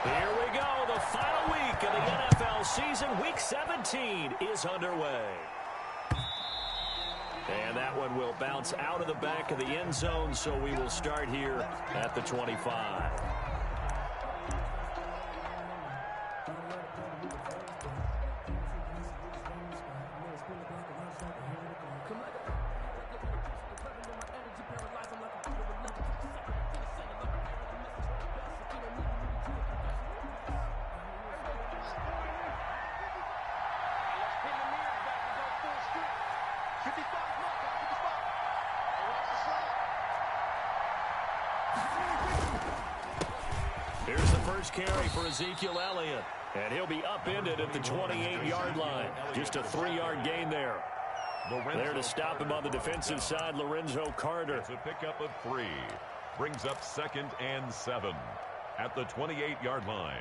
Here we go. The final week of the NFL season. Week 17 is underway. And that one will bounce out of the back of the end zone, so we will start here at the 25. Here's the first carry for Ezekiel Elliott. And he'll be upended at the 28-yard line. Just a 3-yard gain there. There to stop him on the defensive side, Lorenzo Carter. It's a pickup of 3. Brings up 2nd and 7 at the 28-yard line.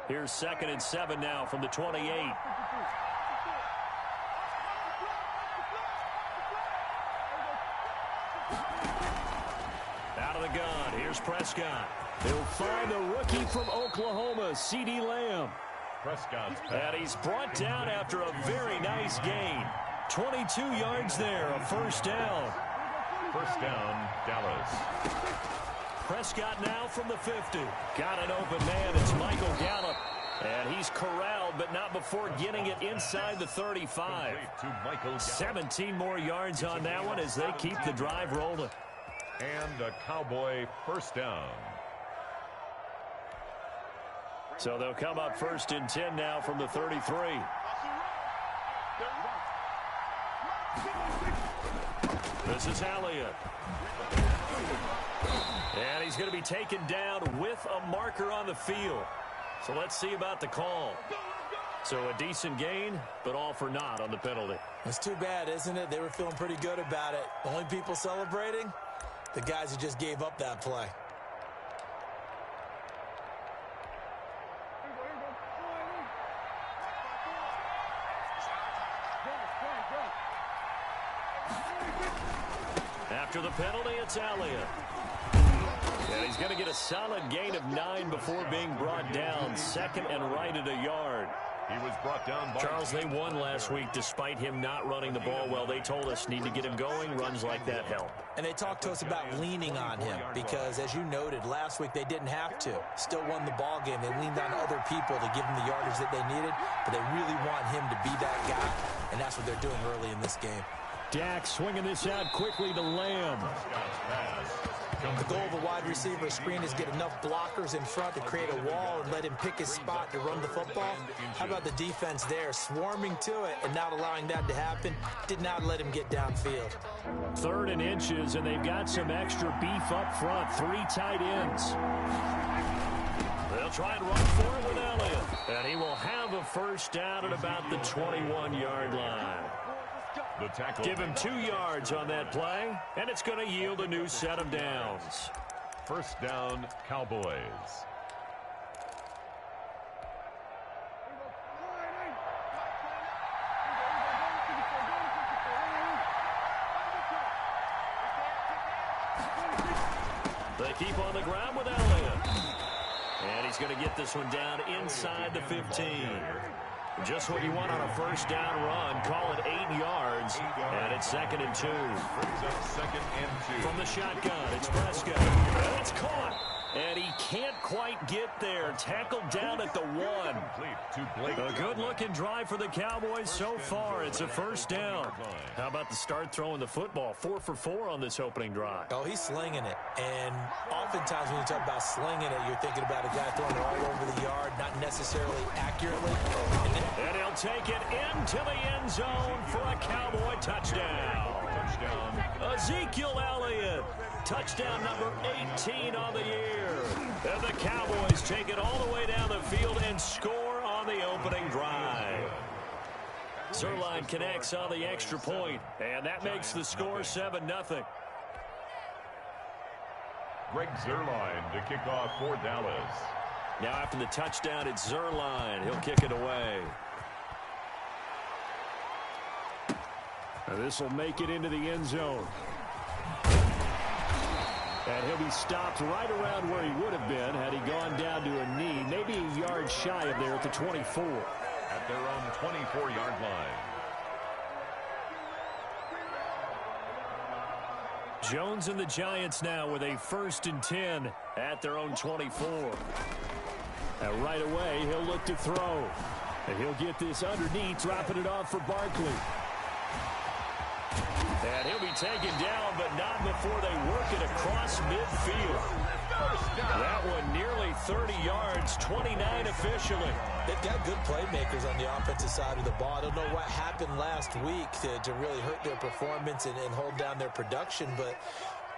Here's 2nd and 7 now from the 28. Out of the gun, here's Prescott. He'll find the rookie from Oklahoma, CeeDee Lamb. Prescott's pass. And he's brought down after a very nice gain. 22 yards there, a first down. First down, Dallas. Prescott now from the 50. Got an open man. It's Michael Gallup. And he's corralled, but not before getting it inside the 35. 17 more yards on that one as they keep the drive rolling. And a Cowboy first down. So they'll come up 1st and 10 now from the 33. This is Elliott. And he's going to be taken down with a marker on the field. So let's see about the call. So a decent gain, but all for naught on the penalty. It's too bad, isn't it? They were feeling pretty good about it. The only people celebrating, the guys who just gave up that play. After the penalty, it's Elliott. And he's going to get a solid gain of 9 before being brought down. 2nd and right at a yard. He was brought down by Charles, they won last week despite him not running the ball well. They told us need to get him going. Runs like that help. And they talked to us about leaning on him because, as you noted, last week they didn't have to. Still won the ball game. They leaned on other people to give them the yardage that they needed, but they really want him to be that guy, and that's what they're doing early in this game. Dak swinging this out quickly to Lamb. The goal of a wide receiver screen is get enough blockers in front to create a wall and let him pick his spot to run the football. How about the defense there, swarming to it and not allowing that to happen? Did not let him get downfield. 3rd and inches, and they've got some extra beef up front. 3 tight ends. They'll try and run for it with Elliott. And he will have a first down at about the 21-yard line. the tackle. Give him 2 yards on that play, and it's going to yield a new set of downs. First down, Cowboys. They keep on the ground with Elliott. And he's going to get this one down inside the 15. Just what you want on a first down run. Call it 8 yards. And it's 2nd and 2. Brings up 2nd and 2. From the shotgun, it's Prescott. And it's caught. And he can't quite get there. Tackled down at the 1. A good-looking drive for the Cowboys so far. It's a first down. How about the start throwing the football? 4 for 4 on this opening drive. Oh, he's slinging it. And oftentimes when you talk about slinging it, you're thinking about a guy throwing it all over the yard, not necessarily accurately. And he'll take it into the end zone for a Cowboy touchdown. Ezekiel Elliott. Touchdown number 18 on the year. And the Cowboys take it all the way down the field and score on the opening drive. Zerline connects on the extra point, and that makes the score 7-0. Greg Zerline to kick off for Dallas. Now after the touchdown, it's Zerline. He'll kick it away. This will make it into the end zone. And he'll be stopped right around where he would have been had he gone down to a knee, maybe a yard shy of there at the 24. At their own 24-yard line. Jones and the Giants now with a 1st and 10 at their own 24. And right away, he'll look to throw. And he'll get this underneath, dropping it off for Barkley. And he'll be taken down, but not before they work it across midfield. That one nearly 30 yards, 29 officially. They've got good playmakers on the offensive side of the ball. I don't know what happened last week to really hurt their performance and hold down their production, but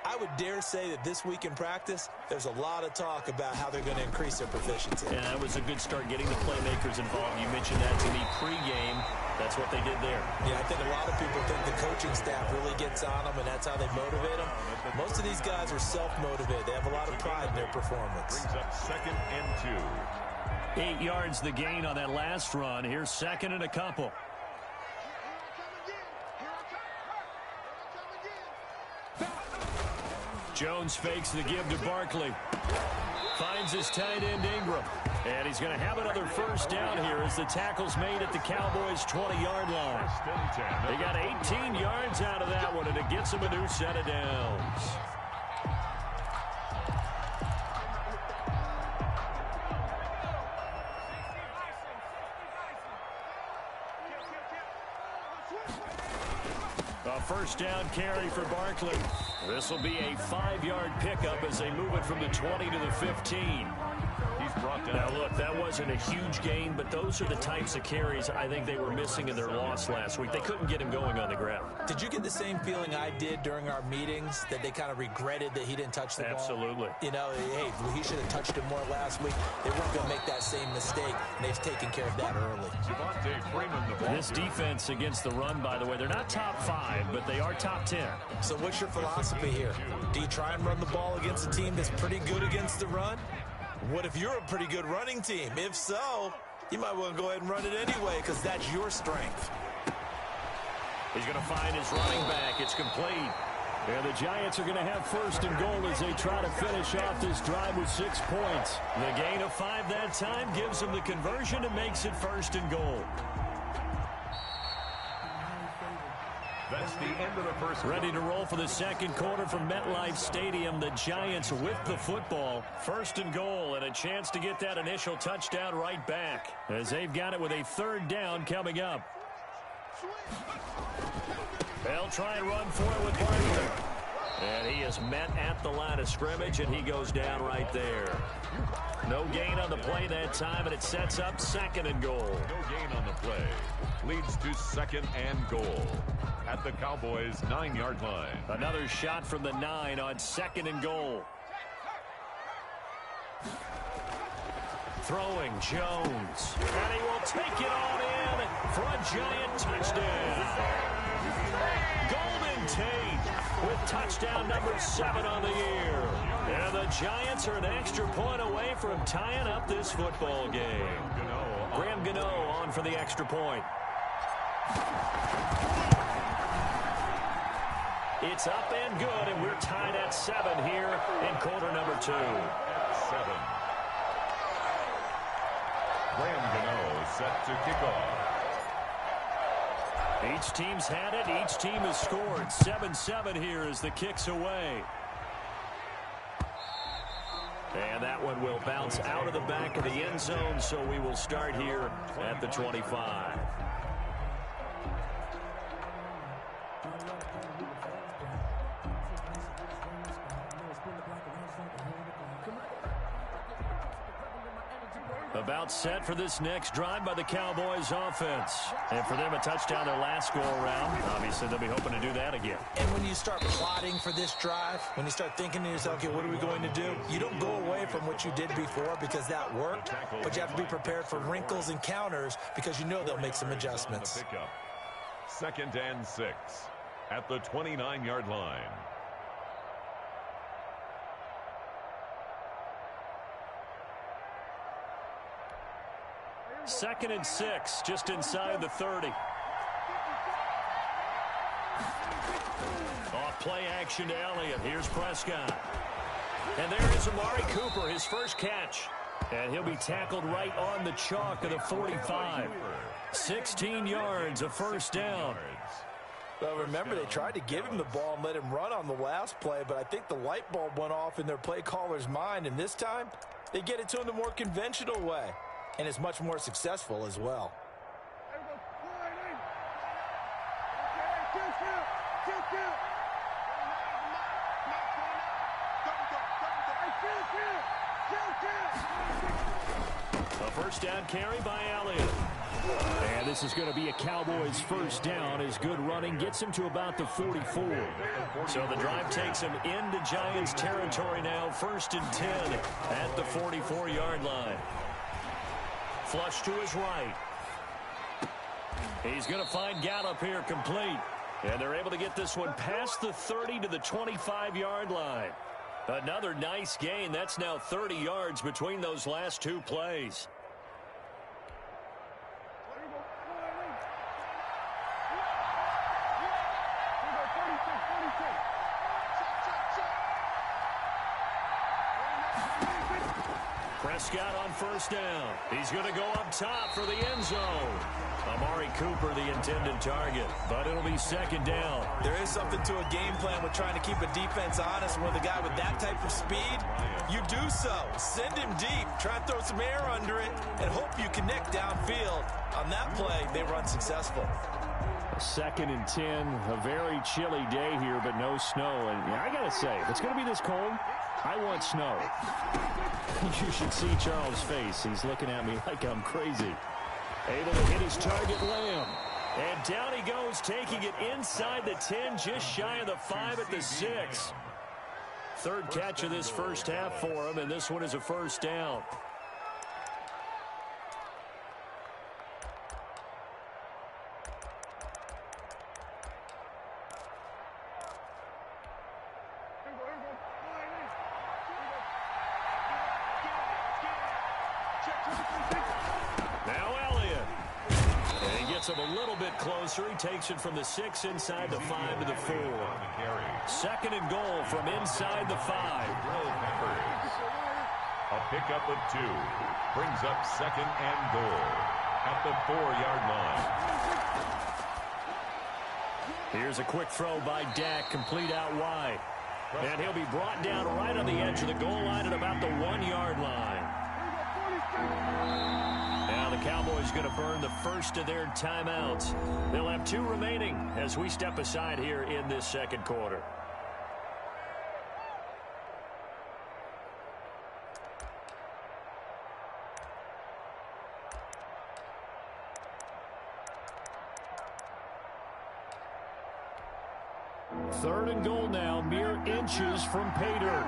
I would dare say that this week in practice, there's a lot of talk about how they're going to increase their proficiency. Yeah, that was a good start getting the playmakers involved. You mentioned that to me pregame. That's what they did there. Yeah, I think a lot of people think the coaching staff really gets on them, and that's how they motivate them. Most of these guys are self-motivated. They have a lot of pride in their performance. Brings up 2nd and 2. 8 yards the gain on that last run. Here's 2nd and a couple. Jones fakes the give to Barkley. Finds his tight end Ingram. And he's going to have another 1st down here as the tackle's made at the Cowboys' 20-yard line. They got 18 yards out of that one, and it gets them a new set of downs. A 1st down carry for Barkley. This will be a 5-yard pickup as they move it from the 20 to the 15. He's brought down. Now, look, that wasn't a huge gain, but those are the types of carries I think they were missing in their loss last week. They couldn't get him going on the ground. Did you get the same feeling I did during our meetings, that they kind of regretted that he didn't touch the ball? Absolutely. You know, hey, he should have touched it more last week. They weren't going to make that same mistake, and they've taken care of that early. This defense against the run, by the way, they're not top 5, but they are top 10. So what's your philosophy here? Do you try and run the ball against a team that's pretty good against the run? What if you're a pretty good running team? If so, you might want to go ahead and run it anyway because that's your strength. He's going to find his running back. It's complete. And the Giants are going to have 1st and goal as they try to finish off this drive with 6 points. The gain of 5 that time gives them the conversion and makes it 1st and goal. That's the end of the first. Ready to roll for the 2nd quarter from MetLife Stadium. The Giants with the football. 1st and goal and a chance to get that initial touchdown right back as they've got it with a 3rd down coming up. They'll try and run for it with Barkley. And he is met at the line of scrimmage, and he goes down right there. No gain on the play that time, and it sets up 2nd and goal. No gain on the play. Leads to 2nd and goal at the Cowboys' 9-yard line. Another shot from the 9 on 2nd and goal. Throwing Jones. And he will take it on in for a Giant touchdown. Golden Tate with touchdown number 7 on the year. And the Giants are an extra point away from tying up this football game. Graham Gano on for the extra point. It's up and good, and we're tied at 7 here in quarter number 2. 7. Graham Gano set to kick off. Each team's had it. Each team has scored. 7-7 here as the kick's away. And that one will bounce out of the back of the end zone, so we will start here at the 25. About set for this next drive by the Cowboys offense. And for them, a touchdown their last go-around. Obviously, they'll be hoping to do that again. And when you start plotting for this drive, when you start thinking to yourself, okay, what are we going to do? You don't go away from what you did before because that worked, but you have to be prepared for wrinkles and counters because you know they'll make some adjustments. 2nd and 6 at the 29-yard line. 2nd and 6, just inside the 30. Off play action to Elliott. Here's Prescott. And there is Amari Cooper, his first catch. And he'll be tackled right on the chalk of the 45. 16 yards, a first down. Well, remember, they tried to give him the ball and let him run on the last play, but I think the light bulb went off in their play caller's mind, and this time they get it to him the more conventional way, and it's much more successful as well. A first down carry by Elliott. And this is going to be a Cowboys first down as good running gets him to about the 44. So the drive takes him into Giants territory now, first and 10 at the 44-yard line. Flush to his right. He's going to find Gallup here complete. And they're able to get this one past the 30 to the 25-yard line. Another nice gain. That's now 30 yards between those last two plays. Prescott on first down. He's going to go up top for the end zone. Amari Cooper, the intended target, but it'll be second down. There is something to a game plan with trying to keep a defense honest. With a guy with that type of speed, you do so. Send him deep. Try and throw some air under it and hope you connect downfield. On that play, they run successful. Second and 10, a very chilly day here, but no snow. And yeah, I got to say, if it's going to be this cold, I want snow. You should see Charles' face. He's looking at me like I'm crazy. Able to hit his target, Lamb. And down he goes, taking it inside the 10, just shy of the 5 at the 6. Third catch of this first half for him, and this one is a first down. Him a little bit closer. He takes it from the 6 inside the 5 to the 4. Second and goal from inside the 5. A pickup of 2 brings up second and goal at the 4-yard line. Here's a quick throw by Dak, complete out wide. And he'll be brought down right on the edge of the goal line at about the 1-yard line. Now the Cowboys going to burn the first of their timeouts. They'll have 2 remaining as we step aside here in this second quarter. Third and goal now, mere inches from pay dirt.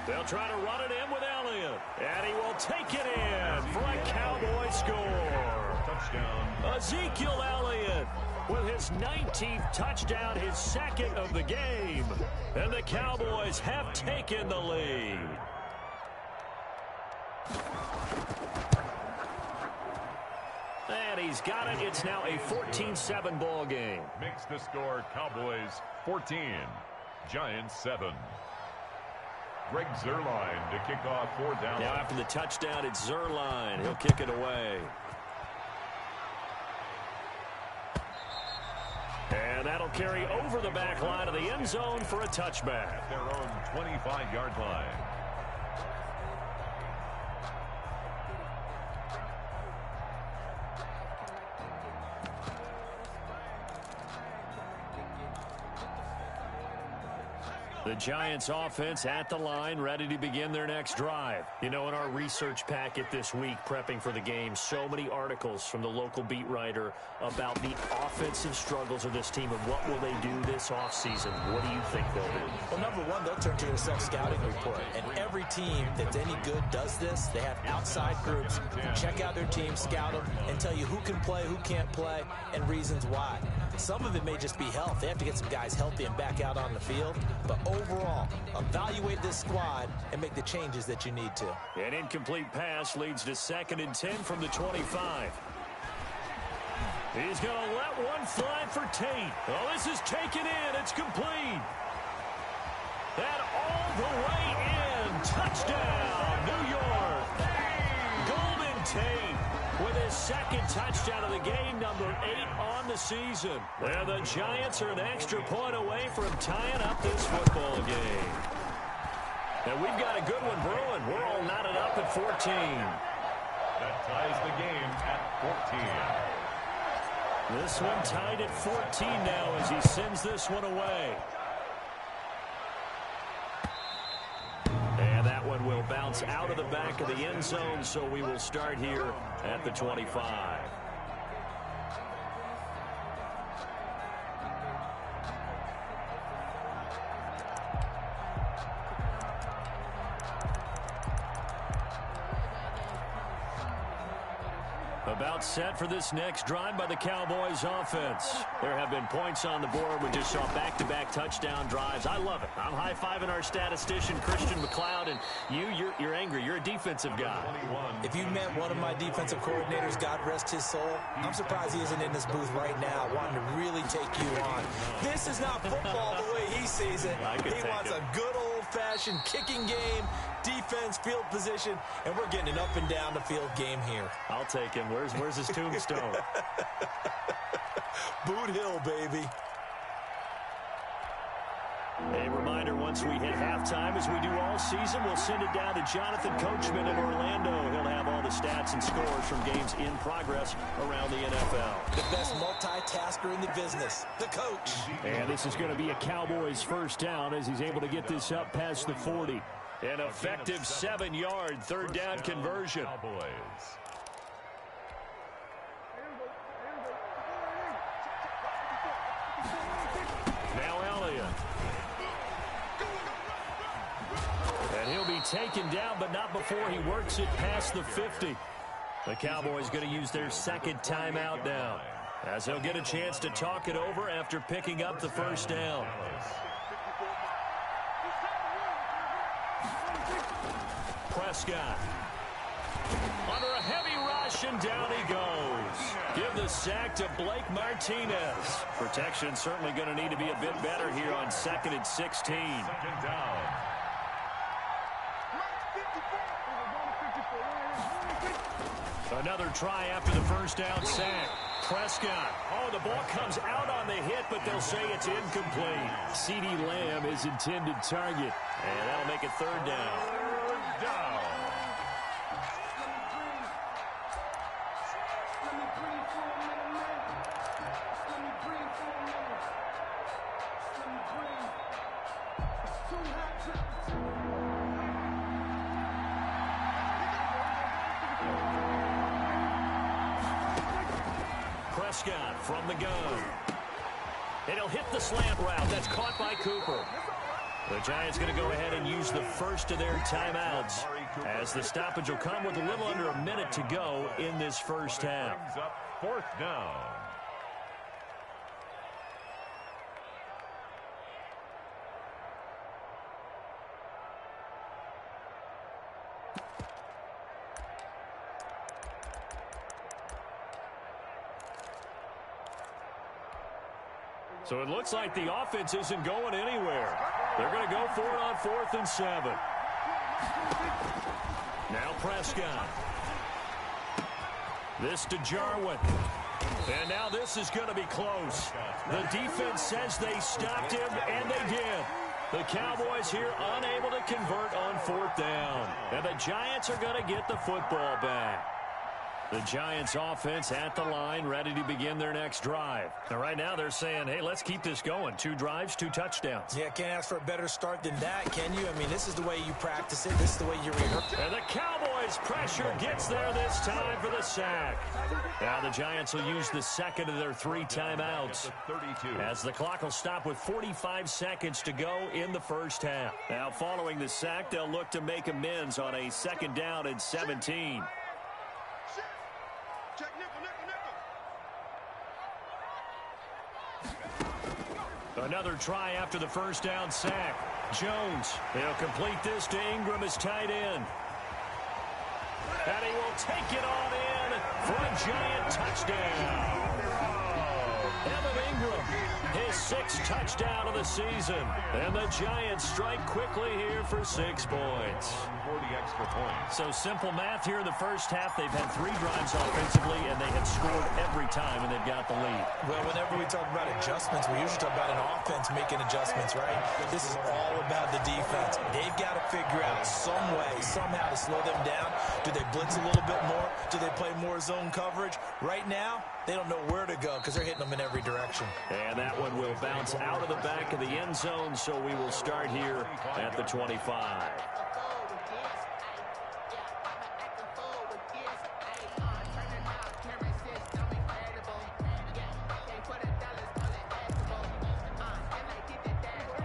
They'll try to run it in with Elliott, and he will take it in for a Cowboy score. Touchdown. Ezekiel Elliott with his 19th touchdown, his second of the game. And the Cowboys have taken the lead. And he's got it. It's now a 14-7 ball game. Makes the score Cowboys 14, Giants 7. Greg Zuerlein to kick off 4th down. Now after the touchdown, it's Zuerlein. He'll kick it away. And that'll carry over the back line of the end zone for a touchback. At their own 25-yard line. The Giants offense at the line, ready to begin their next drive. You know, in our research packet this week, prepping for the game, so many articles from the local beat writer about the offensive struggles of this team and what will they do this offseason. What do you think they'll do? Well, number one, they'll turn to their self-scouting report. And every team that's any good does this. They have outside groups. Check out their team, scout them, and tell you who can play, who can't play, and reasons why. Some of it may just be health. They have to get some guys healthy and back out on the field. But overall, evaluate this squad and make the changes that you need to. An incomplete pass leads to 2nd and 10 from the 25. He's going to let one fly for Tate. Oh, this is taken in. It's complete. And all the way in. Touchdown, New York. Golden Tate with his second touchdown of the game, number 8 on the season. And the Giants are an extra point away from tying up this football game. And we've got a good one brewing. We're all knotted up at 14. That ties the game at 14. This one tied at 14 now as he sends this one away. And that one will bounce out of the back of the end zone, so we will start here at the 25. About set for this next drive by the Cowboys offense. There have been points on the board. We just saw back-to-back touchdown drives. I love it. I'm high-fiving our statistician, Christian McLeod, and you're angry. You're a defensive guy. If you met one of my defensive coordinators, God rest his soul, I'm surprised he isn't in this booth right now wanting to really take you on. This is not football the way he sees it. He wants a good old-fashioned kicking game, defense, field position, and we're getting an up and down the field game here. I'll take him. Where's his tombstone? Boot Hill, baby. A reminder, once we hit halftime, as we do all season, we'll send it down to Jonathan Coachman in Orlando. He'll have all the stats and scores from games in progress around the NFL. The best multitasker in the business, the coach. And this is going to be a Cowboys first down as he's able to get this up past the 40. An effective 7-yard third down conversion. Cowboys. Now Elliott. And he'll be taken down, but not before he works it past the 50. The Cowboys going to use their second timeout now, as they'll get a chance to talk it over after picking up the first down. Prescott. Under a heavy rush, and down he goes. Give the sack to Blake Martinez. Protection certainly going to need to be a bit better here on 2nd and 16. Second down. Another try after the first down sack. Prescott. Oh, the ball comes out on the hit, but they'll say it's incomplete. CeeDee Lamb is intended target, and that'll make it third down. Third down. Prescott from the gun. And he'll hit the slant route. That's caught by Cooper. The Giants going to go ahead and use the first of their timeouts, as the stoppage will come with a little under a minute to go in this first half. Brings up fourth down. So it looks like the offense isn't going anywhere. They're going to go for it on 4th and 7. Now Prescott. This to Jarwin. And now this is going to be close. The defense says they stopped him, and they did. The Cowboys here unable to convert on 4th down. And the Giants are going to get the football back. The Giants offense at the line, ready to begin their next drive. Now, right now, they're saying, hey, let's keep this going. 2 drives, 2 touchdowns. Yeah, can't ask for a better start than that, can you? I mean, this is the way you practice it. This is the way you rehearse. And the Cowboys pressure gets there this time for the sack. Now the Giants will use the second of their 3 timeouts, as the clock will stop with 45 seconds to go in the first half. Now, following the sack, they'll look to make amends on a 2nd down and 17. Another try after the first down sack. Jones, he'll complete this to Ingram as tight end. And he will take it on in for a Giant touchdown. Evan Ingram, his 6th touchdown of the season. And the Giants strike quickly here for 6 points. 40 extra points. So simple math here in the first half. They've had 3 drives offensively, and they have scored every time, and they've got the lead. Well, whenever we talk about adjustments, we usually talk about an offense making adjustments, right? This is all about the defense. They've got to figure out some way, somehow to slow them down. Do they blitz a little bit more? Do they play more zone coverage? Right now, they don't know where to go because they're hitting them in every direction. And that one will bounce out of the back of the end zone, so we will start here at the 25.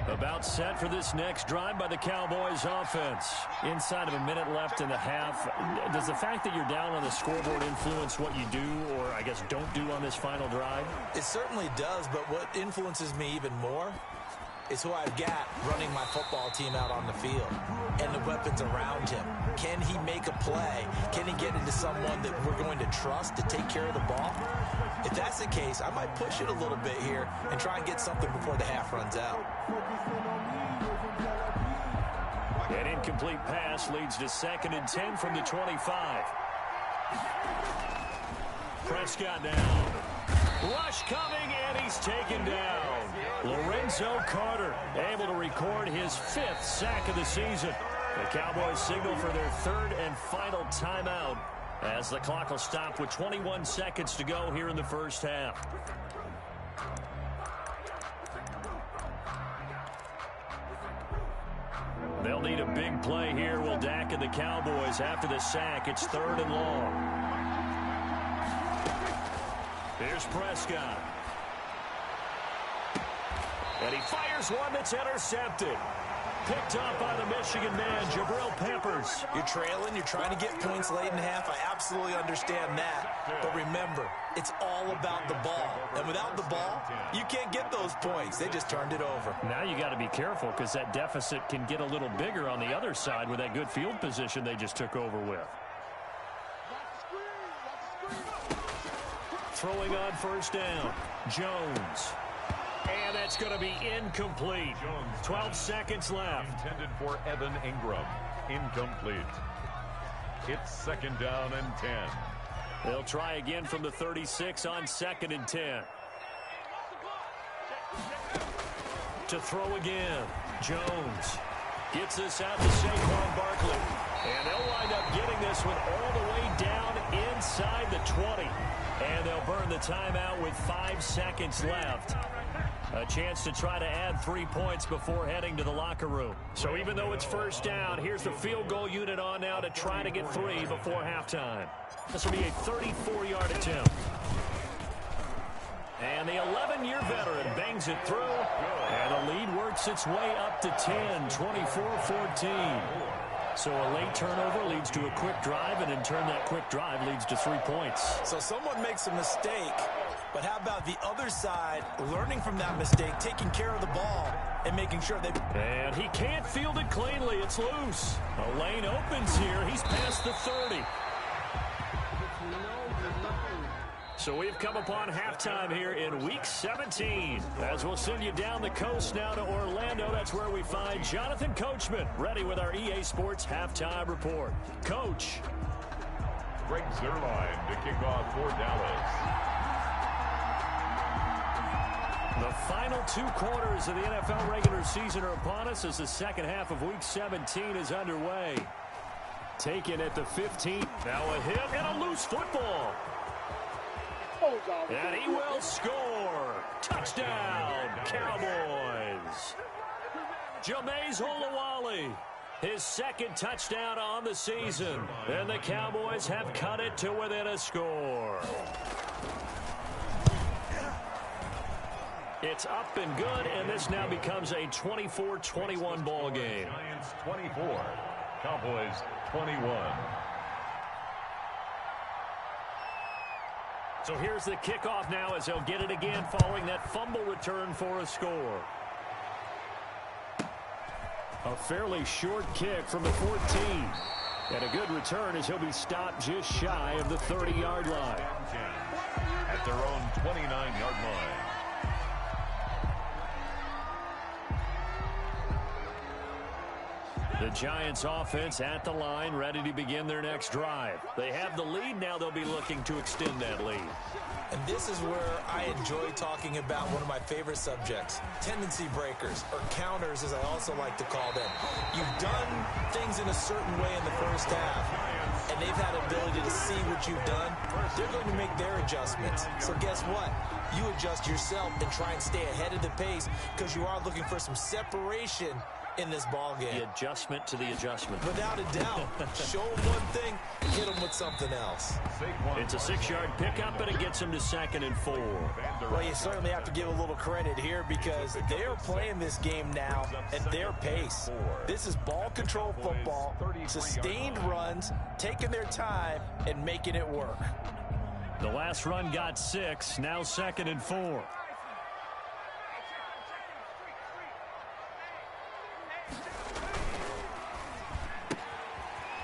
About set for this next drive by the Cowboys offense. Inside of a minute left in the half. Does the fact that you're down on the scoreboard influence what you do, or I guess don't do on this final drive? It certainly does, but what influences me even more is who I've got running my football team out on the field and the weapons around him. Can he make a play? Can he get into someone that we're going to trust to take care of the ball? If that's the case, I might push it a little bit here and try and get something before the half runs out. An incomplete pass leads to 2nd and 10 from the 25. Prescott down. Rush coming, and he's taken down. Lorenzo Carter able to record his 5th sack of the season. The Cowboys signal for their 3rd and final timeout as the clock will stop with 21 seconds to go here in the first half. They'll need a big play here. Will Dak and the Cowboys after the sack. It's 3rd and long. Here's Prescott. And he fires one that's intercepted. Picked up by the Michigan man, Jabril Peppers. You're trailing. You're trying to get points late in the half. I absolutely understand that. But remember, it's all about the ball. And without the ball, you can't get those points. They just turned it over. Now you got to be careful because that deficit can get a little bigger on the other side with that good field position they just took over with. Throwing on first down, Jones. And that's going to be incomplete. 12 seconds left. Intended for Evan Ingram. Incomplete. It's 2nd down and 10. They'll try again from the 36 on 2nd and 10. To throw again. Jones gets this out to Saquon Barkley. And they'll wind up getting this one all the way down inside the 20. And they'll burn the timeout with 5 seconds left. A chance to try to add 3 points before heading to the locker room. So even though it's first down, here's the field goal unit on now to try to get 3 before halftime. This will be a 34-yard attempt. And the 11-year veteran bangs it through. And the lead works its way up to 10, 24-14. So a late turnover leads to a quick drive, and in turn that quick drive leads to 3 points. So someone makes a mistake, but how about the other side learning from that mistake, taking care of the ball, and making sure they... And he can't field it cleanly. It's loose. A lane opens here. He's past the 30. So we've come upon halftime here in Week 17. As we'll send you down the coast now to Orlando, that's where we find Jonathan Coachman, ready with our EA Sports Halftime Report. Coach. Greg Zuerlein to kick off for Dallas. The final 2 quarters of the NFL regular season are upon us as the second half of Week 17 is underway. Taken at the 15. Now a hit and a loose football. And he will score. Touchdown, Cowboys. Jameis Olawale, his 2nd touchdown on the season. And the Cowboys have cut it to within a score. It's up and good, and this now becomes a 24-21 ball game. Giants 24, Cowboys 21. So here's the kickoff now as they'll get it again following that fumble return for a score. A fairly short kick from the 14. And a good return as he'll be stopped just shy of the 30-yard line. At their own 29-yard line. The Giants offense at the line, ready to begin their next drive. They have the lead. Now they'll be looking to extend that lead. And this is where I enjoy talking about one of my favorite subjects, tendency breakers, or counters as I also like to call them. You've done things in a certain way in the first half, and they've had ability to see what you've done. They're going to make their adjustments. So guess what? You adjust yourself and try and stay ahead of the pace because you are looking for some separation in this ball game. The adjustment to the adjustment. Without a doubt. Show them one thing, hit them with something else. It's a 6-yard pickup, and it gets them to 2nd and 4. Well, you certainly have to give a little credit here because they're playing this game now at their pace. This is ball control football, sustained runs, taking their time, and making it work. The last run got 6, now 2nd and 4.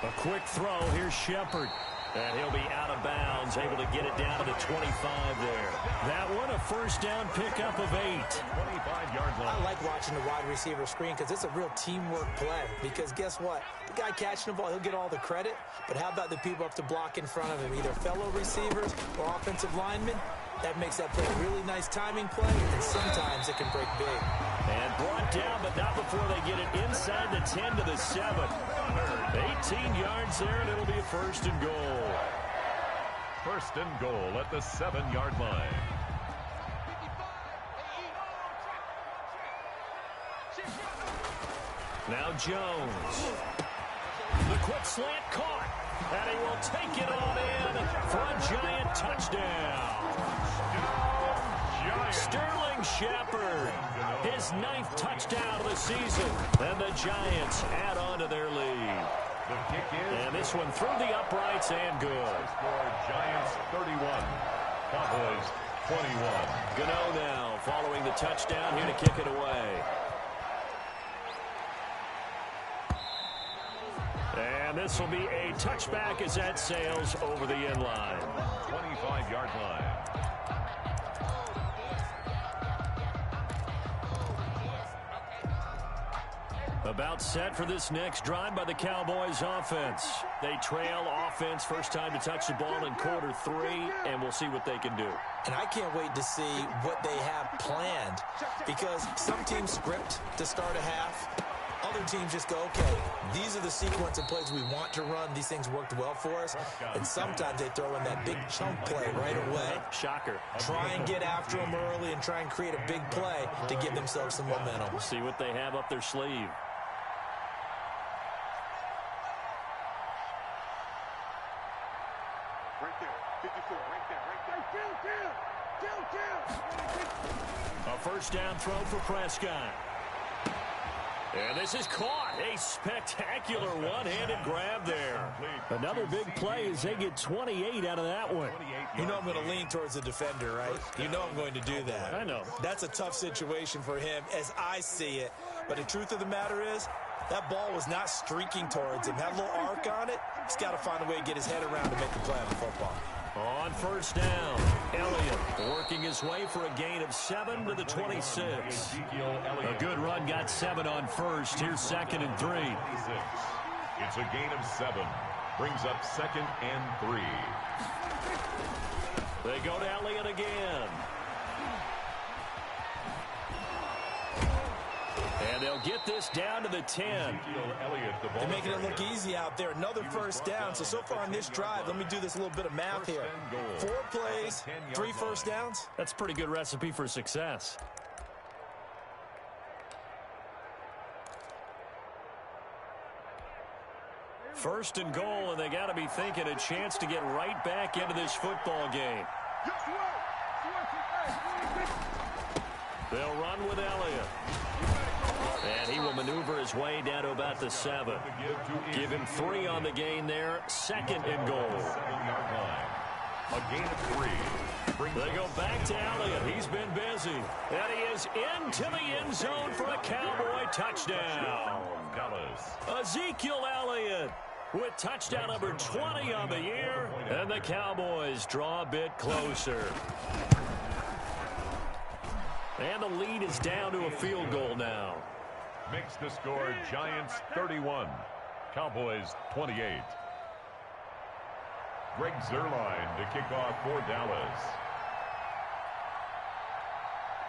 A quick throw. Here's Shepard. And he'll be out of bounds, able to get it down to the 25 there. That one, a first down pickup of 8. 25-yard line. I like watching the wide receiver screen because it's a real teamwork play. Because guess what? The guy catching the ball, he'll get all the credit. But how about the people up to block in front of him, either fellow receivers or offensive linemen? That makes that play a really nice timing play, and sometimes it can break big. And brought down, but not before they get it inside the 10 to the 7. 18 yards there, and it'll be a 1st and goal. 1st and goal at the 7-yard line. Now Jones. The quick slant caught. And he will take it on in for a Giant touchdown. Sterling Shepard, his 9th touchdown of the season. And the Giants add on to their lead. And this one through the uprights and good. Giants 31, Cowboys 21. Gano now following the touchdown here to kick it away. And this will be a touchback as that sails over the end line. 25-yard line. About set for this next drive by the Cowboys offense. They trail offense, first time to touch the ball in quarter 3, and we'll see what they can do. And I can't wait to see what they have planned because some teams script to start a half. Other teams just go, okay, these are the sequence of plays we want to run. These things worked well for us. And sometimes they throw in that big chunk play right away. Shocker. Try and get after them early and try and create a big play to give themselves some momentum. We'll see what they have up their sleeve. Right there, 54, right there. A first down throw for Prescott. And this is caught. A spectacular one-handed grab there. Another big play as they get 28 out of that one. You know I'm going to lean towards the defender, right? You know I'm going to do that. I know. That's a tough situation for him as I see it. But the truth of the matter is, that ball was not streaking towards him. That little arc on it, he's got to find a way to get his head around to make a play on the football. On first down, Elliott working his way for a gain of 7 to the 26. A good run, got 7 on first. Here's 2nd and 3. It's a gain of 7. Brings up 2nd and 3. They go to Elliott again. And they'll get this down to the 10. They're making it look easy out there. Another first down. So far on this drive, let me do this little bit of math here. 4 plays, 3 first downs. That's a pretty good recipe for success. First and goal, and they got to be thinking a chance to get right back into this football game. They'll run with Elliott. And he will maneuver his way down to about the 7. Give him 3 on the gain there. 2nd and goal. A gain of 3. They go back to Elliott. He's been busy. And he is into the end zone for a Cowboy touchdown. Ezekiel Elliott with touchdown number 20 on the year. And the Cowboys draw a bit closer. And the lead is down to a field goal now. Makes the score Giants 31, Cowboys 28. Greg Zuerlein to kick off for Dallas.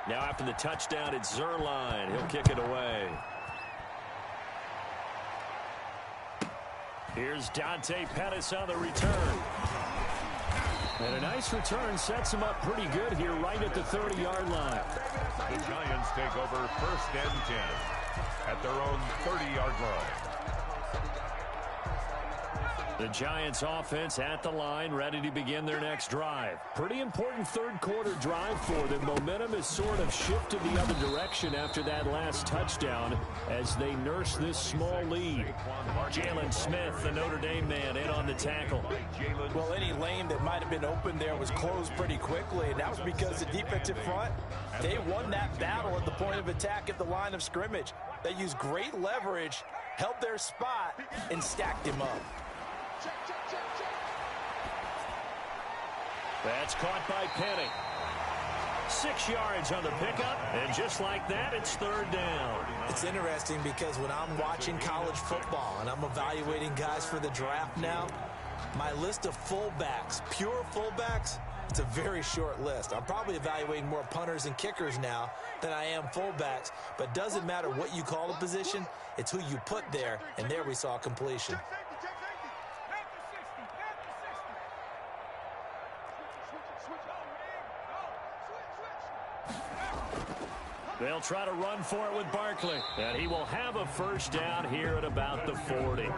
Now after the touchdown, it's Zuerlein. He'll kick it away. Here's Dante Pettis on the return. And a nice return sets him up pretty good here right at the 30-yard line. The Giants take over 1st and 10 at their own 30-yard line. The Giants offense at the line, ready to begin their next drive. Pretty important third quarter drive for them. Momentum has sort of shifted the other direction after that last touchdown as they nurse this small lead. Jalen Smith, the Notre Dame man, in on the tackle. Well, any lane that might have been open there was closed pretty quickly, and that was because the defensive front, they won that battle at the point of attack at the line of scrimmage. They used great leverage, held their spot, and stacked him up. That's caught by Penny. 6 yards on the pickup, and just like that, it's 3rd down. It's interesting because when I'm watching college football and I'm evaluating guys for the draft now, my list of fullbacks, pure fullbacks, it's a very short list. I'm probably evaluating more punters and kickers now than I am fullbacks, but it doesn't matter what you call a position, it's who you put there, and there we saw completion. They'll try to run for it with Barkley. And he will have a 1st down here at about the 40.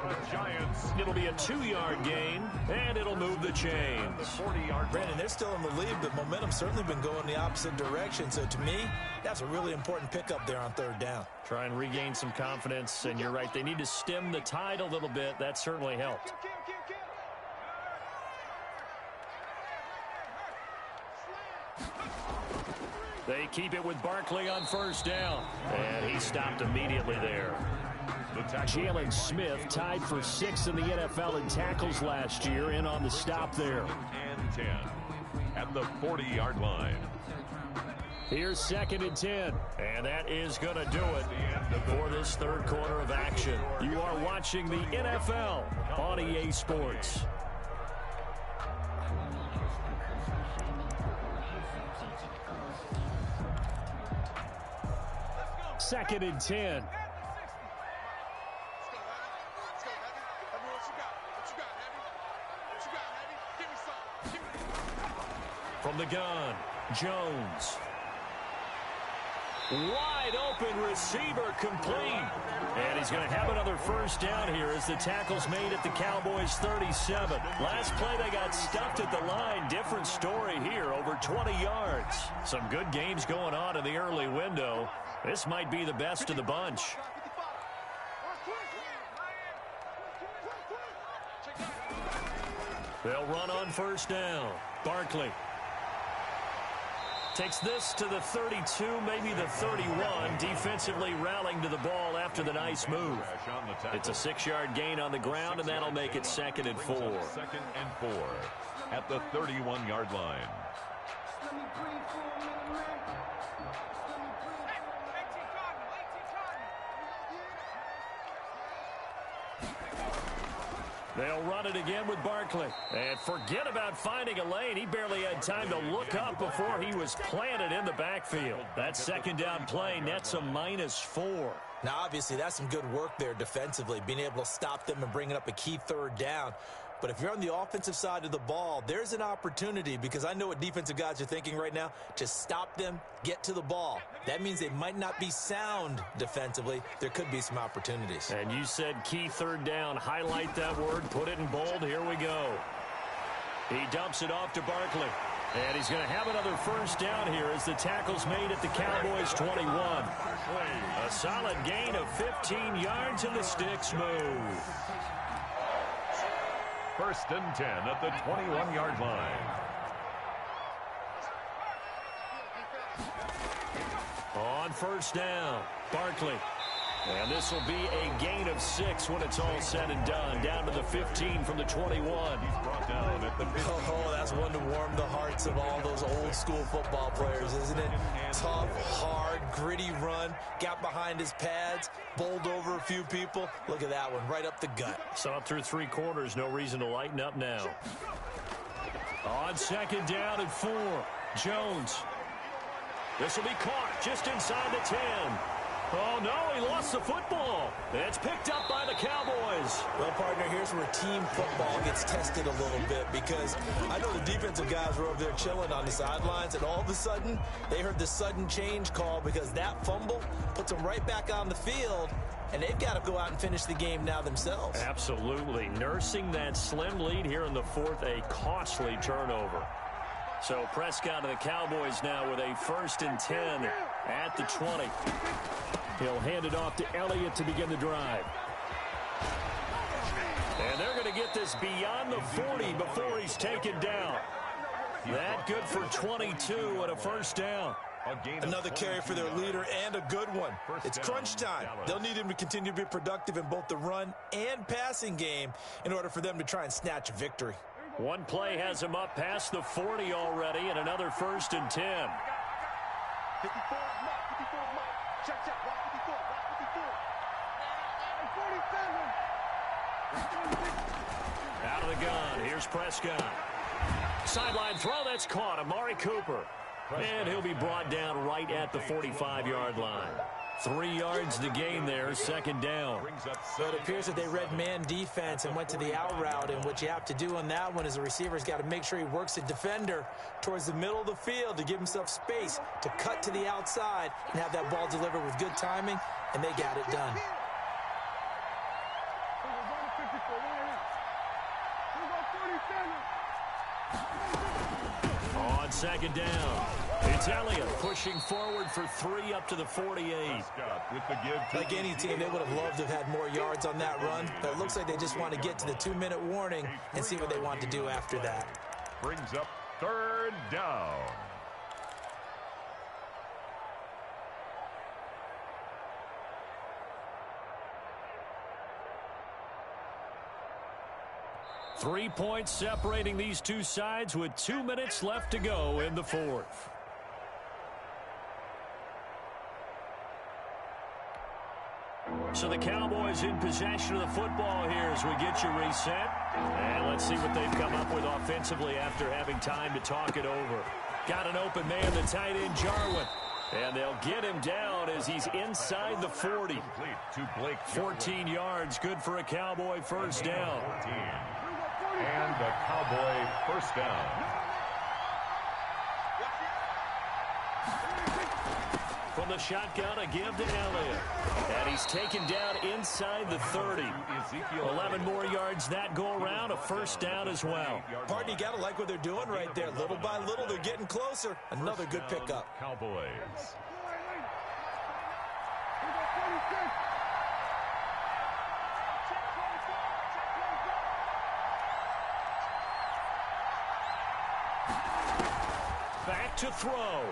It'll be a 2-yard gain, and it'll move the chains. Brandon, they're still in the lead, but momentum's certainly been going the opposite direction. So to me, that's a really important pickup there on 3rd down. Try and regain some confidence, and you're right. They need to stem the tide a little bit. That certainly helped. They keep it with Barkley on 1st down. And he stopped immediately there. Jalen Smith tied for 6th in the NFL in tackles last year, in on the stop there. And 10 at the 40-yard line. Here's 2nd and 10. And that is going to do it for this third quarter of action. You are watching the NFL on EA Sports. Second and 10. From the gun, Jones. Wide open receiver, complete. And he's going to have another 1st down here as the tackle's made at the Cowboys 37. Last play they got stuffed at the line. Different story here, over 20 yards. Some good games going on in the early window. This might be the best of the bunch. They'll run on 1st down. Barkley takes this to the 32, maybe the 31. Defensively rallying to the ball after the nice move. It's a 6-yard gain on the ground, and that'll make it 2nd and 4. 2nd and 4 at the 31-yard line. They'll run it again with Barkley. And forget about finding a lane. He barely had time to look up before he was planted in the backfield. That 2nd down play nets a -4. Now, obviously, that's some good work there defensively, being able to stop them and bringing up a key 3rd down. But if you're on the offensive side of the ball, there's an opportunity, because I know what defensive guys are thinking right now, to stop them, get to the ball. That means they might not be sound defensively. There could be some opportunities. And you said key 3rd down. Highlight that word. Put it in bold. Here we go. He dumps it off to Barkley. And he's going to have another 1st down here as the tackle's made at the Cowboys 21. A solid gain of 15 yards, and the sticks move. 1st and 10 at the 21-yard line. On 1st down, Barkley. And this will be a gain of 6 when it's all said and done. Down to the 15 from the 21. He's brought down at the 15. Oh, that's one to warm the hearts of all those old school football players, isn't it? Tough, hard, gritty run. Got behind his pads, bowled over a few people. Look at that one, right up the gut. Saw it through 3 quarters. No reason to lighten up now. On second down and 4. Jones. This will be caught just inside the 10. Oh, no, he lost the football. It's picked up by the Cowboys. Well, partner, here's where team football gets tested a little bit, because I know the defensive guys were over there chilling on the sidelines, and all of a sudden, they heard the sudden change call because that fumble puts them right back on the field, and they've got to go out and finish the game now themselves. Absolutely. Nursing that slim lead here in the 4th, a costly turnover. So Prescott and the Cowboys now with a 1st and 10 at the 20. He'll hand it off to Elliott to begin the drive. And they're going to get this beyond the 40 before he's taken down. That good for 22 and a 1st down. Another carry for their leader, and a good one. It's crunch time. They'll need him to continue to be productive in both the run and passing game in order for them to try and snatch a victory. One play has him up past the 40 already, and another 1st and 10. 54 mark. Check, watch 54, watch 54. Out of the gun, here's Prescott. Sideline throw, that's caught. Amari Cooper. And he'll be brought down right at the 45-yard line. 3 yards to gain there, 2nd down. So it appears that they read man defense and went to the out route, and what you have to do on that one is the receiver's got to make sure he works the defender towards the middle of the field to give himself space to cut to the outside and have that ball delivered with good timing, and they got it done. On 2nd down, it's Elliott pushing forward for 3 up to the 48. Like any team, they would have loved to have had more yards on that run, but it looks like they just want to get to the 2-minute warning and see what they want to do after that. Brings up 3rd down. Three points separating these two sides with 2 minutes left to go in the 4th. So the Cowboys in possession of the football here as we get you reset. And let's see what they've come up with offensively after having time to talk it over. Got an open man, the tight end, Jarwin. And they'll get him down as he's inside the 40. 14 yards, good for a Cowboy 1st down. And the Cowboy 1st down. From the shotgun, a give to Elliott. And he's taken down inside the 30. 11 more yards that go around, a 1st down as well. Partner, you got to like what they're doing right there. Little by little, they're getting closer. Another good pickup. Cowboys. Back to throw.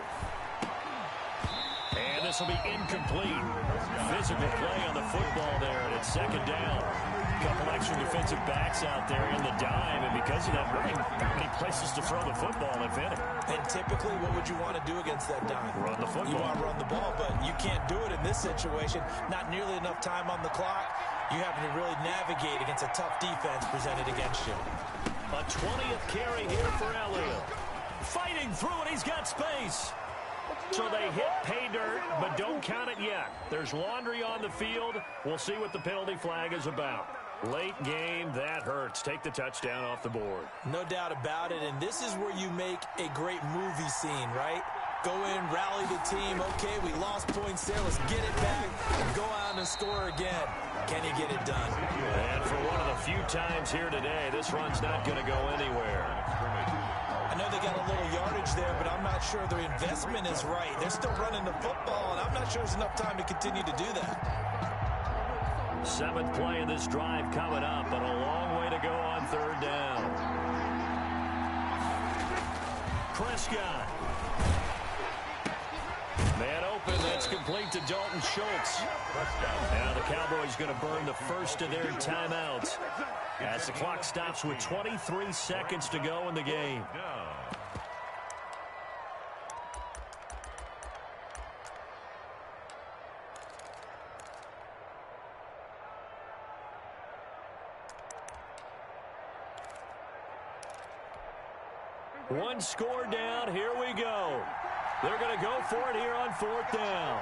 And this will be incomplete. Physical play on the football there, and it's 2nd down. A couple extra defensive backs out there in the dime, and because of that, really not many places to throw the football, if any. And typically, what would you want to do against that dime? Run the football. You want to run the ball, but you can't do it in this situation. Not nearly enough time on the clock. You having to really navigate against a tough defense presented against you. A 20th carry here for Elliott. Fighting through it, he's got space. So they hit pay dirt, but don't count it yet. There's laundry on the field. We'll see what the penalty flag is about. Late game, that hurts. Take the touchdown off the board. No doubt about it, and this is where you make a great movie scene, right? Go in, rally the team. Okay, we lost points there. Let's get it back and go out and score again. Can he get it done? And for one of the few times here today, this run's not going to go anywhere. I know they got a little yardage there, but I'm not sure their investment is right. They're still running the football, and I'm not sure there's enough time to continue to do that. 7th play of this drive coming up, but a long way to go on 3rd down. Prescott. Man open, that's complete to Dalton Schultz. Now the Cowboys going to burn the first of their timeouts as the clock stops with 23 seconds to go in the game. One score down. Here we go. They're going to go for it here on fourth down.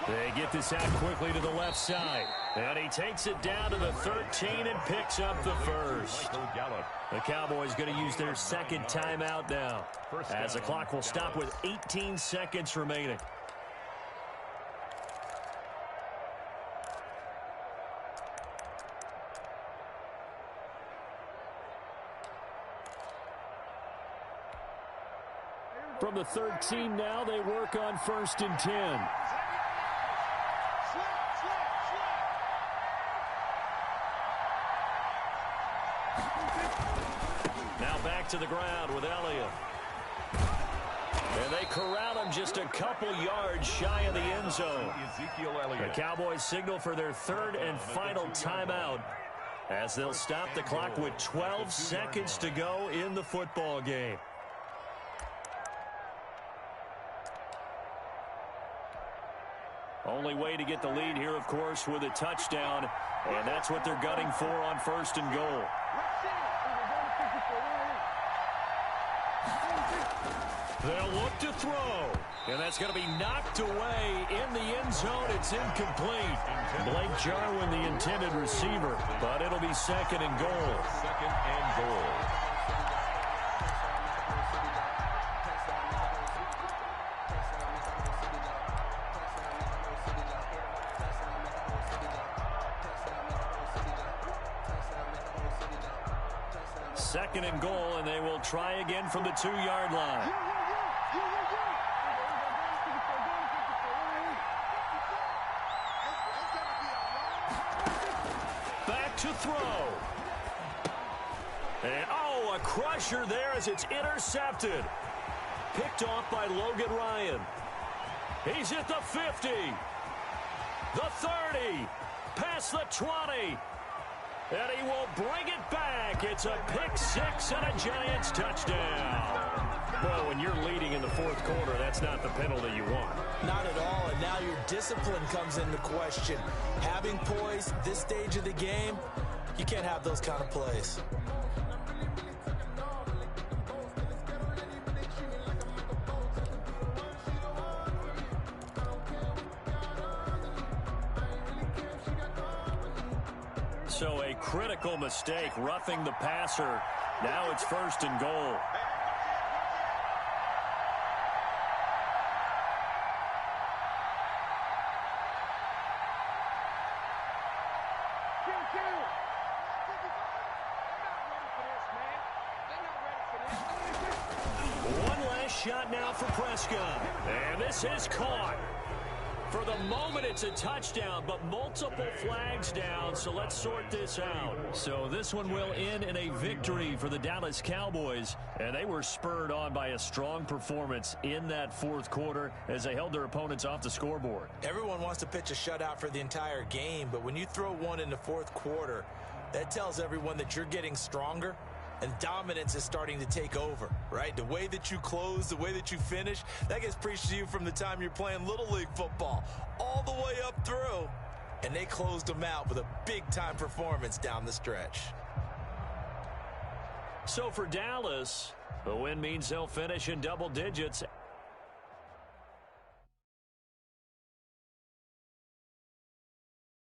They get this out quickly to the left side. And he takes it down to the 13 and picks up the first. The Cowboys going to use their second timeout now, as the clock will stop with 18 seconds remaining. From the 13 now, they work on 1st and 10. Now back to the ground with Elliott. And they corral him just a couple yards shy of the end zone. The Cowboys signal for their third and final timeout as they'll stop the clock with 12 seconds to go in the football game. Only way to get the lead here, of course, with a touchdown, and that's what they're gunning for on 1st and goal. They'll look to throw, and that's going to be knocked away in the end zone. It's incomplete. Blake Jarwin, the intended receiver, but it'll be 2nd and goal. 2nd and goal. Second and goal, and they will try again from the 2-yard line. Back to throw. And, a crusher there as it's intercepted. Picked off by Logan Ryan. He's at the 50. The 30. Past the 20. And he will bring it back. It's a pick six and a Giants touchdown. Well, when you're leading in the fourth quarter, that's not the penalty you want. Not at all, and now your discipline comes into question. Having poise this stage of the game, you can't have those kind of plays. So a critical mistake, roughing the passer. Now it's 1st and goal. One last shot now for Prescott. And this is caught. For the moment, it's a touchdown, but multiple flags down, so let's sort this out. So this one will end in a victory for the Dallas Cowboys, and they were spurred on by a strong performance in that fourth quarter as they held their opponents off the scoreboard. Everyone wants to pitch a shutout for the entire game, but when you throw one in the fourth quarter, that tells everyone that you're getting stronger. And dominance is starting to take over, right? The way that you close, the way that you finish, that gets preached to you from the time you're playing Little League football all the way up through. And they closed them out with a big-time performance down the stretch. So for Dallas, the win means they'll finish in double digits